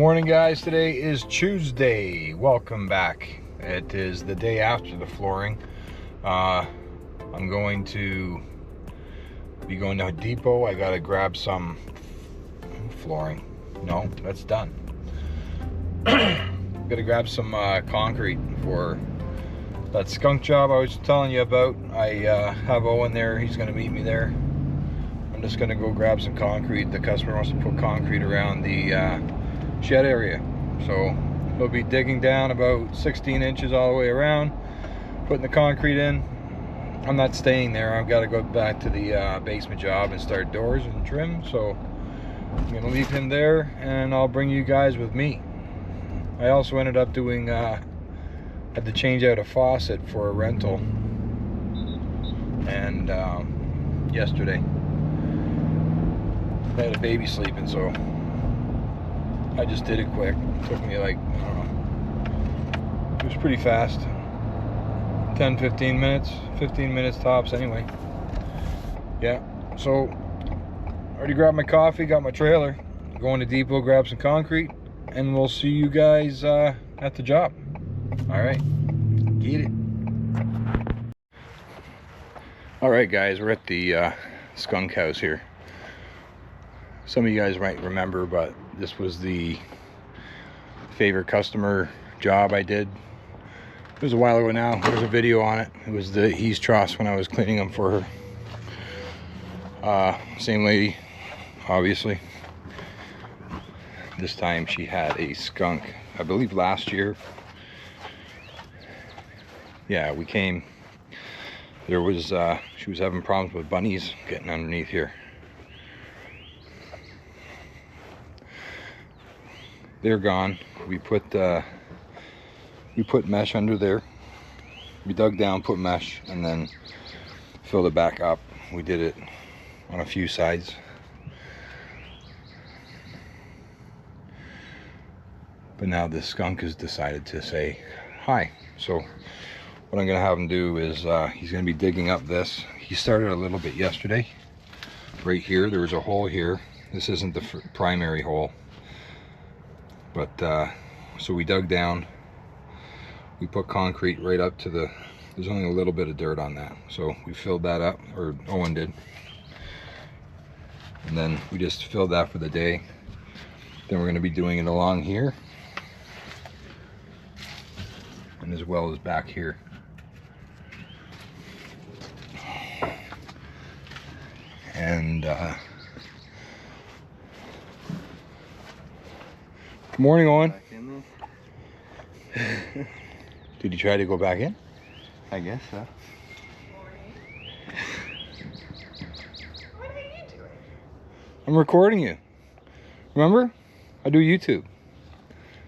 Morning, guys. Today is Tuesday. Welcome back. It is the day after the flooring. I'm going to be going to a depot. I gotta grab some flooring. No, that's done. Gotta grab some concrete for that skunk job I was telling you about. I have Owen there. He's gonna meet me there. I'm just gonna go grab some concrete. The customer wants to put concrete around the shed area, so we'll be digging down about 16 inches all the way around, putting the concrete in. I'm not staying there. I've got to go back to the basement job and start doors and trim, so I'm gonna leave him there and I'll bring you guys with me. I also ended up doing had to change out a faucet for a rental, and yesterday I had a baby sleeping, so I just did it quick. It took me like, I don't know, it was pretty fast. 10-15 minutes, 15 minutes tops anyway. Yeah, so already grabbed my coffee, got my trailer, going to depot, grab some concrete, and we'll see you guys at the job. All right, get it. All right, guys, we're at the skunk house here. Some of you guys might remember, but this was the favorite customer job I did. It was a while ago now. There's a video on it. It was the eaves troughs when I was cleaning them for her. Same lady, obviously. This time she had a skunk. I believe last year. Yeah, we came. There was she was having problems with bunnies getting underneath here. They're gone. We put mesh under there. We dug down, put mesh, and then filled it back up. We did it on a few sides. But now this skunk has decided to say hi. So what I'm gonna have him do is he's gonna be digging up this. He started a little bit yesterday. Right here, there was a hole here. This isn't the primary hole. But so we dug down, we put concrete right up to there's only a little bit of dirt on that, so we filled that up, or Owen did, and then we just filled that for the day. Then we're going to be doing it along here and as well as back here. And good morning, Owen. Did you try to go back in? I guess so. What are you doing? I'm recording you. Remember? I do YouTube.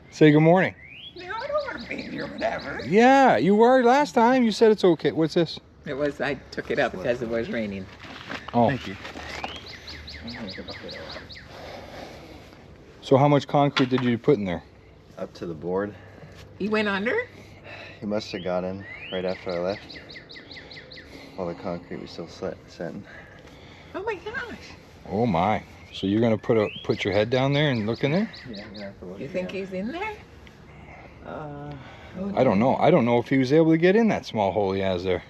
Say good morning. No, I don't want to be here, whatever. Yeah, you were last time. You said it's okay. What's this? It was, I took it up because it was raining. Oh. Thank you. So how much concrete did you put in there? Up to the board. You went under? He must have got in right after I left. All the concrete was still setting. Oh my gosh. Oh my. So you're gonna put your head down there and look in there? Yeah, I'm gonna have to look. You think he's in there? I don't know. I don't know if he was able to get in that small hole he has there.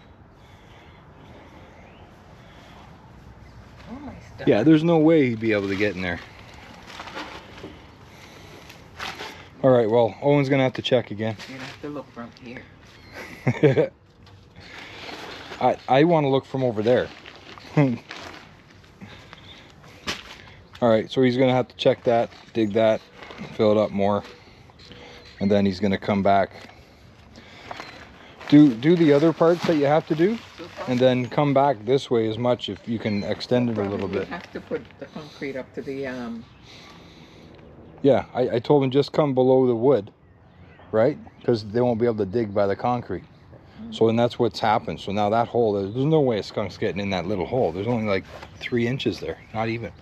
Oh my stuff. Yeah, there's no way he'd be able to get in there. All right, well, Owen's gonna have to check again. You're gonna have to look from here. I want to look from over there. All right, so he's gonna have to check that, dig that, fill it up more, and then he's gonna come back, do the other parts that you have to do, and then come back this way as much if you can extend it a little bit. You have to put the concrete up to the Yeah, I told him just come below the wood, right? Because they won't be able to dig by the concrete. So then that's what's happened. So now that hole, there's no way a skunk's getting in that little hole. There's only like 3 inches there, not even.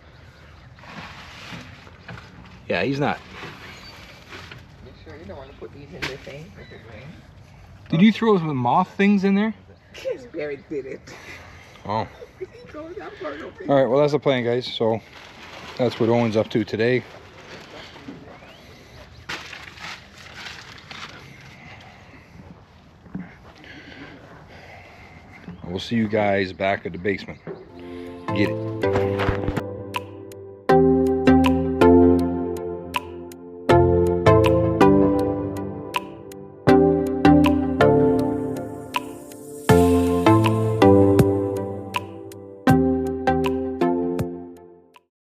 Yeah, he's not. You sure you don't want to put these in the thing with the rain? Did you throw some moth things in there? Yes, Barry did it. Oh. He goes that part over. All right, well, that's the plan, guys. So that's what Owen's up to today. We'll see you guys back at the basement. Get it.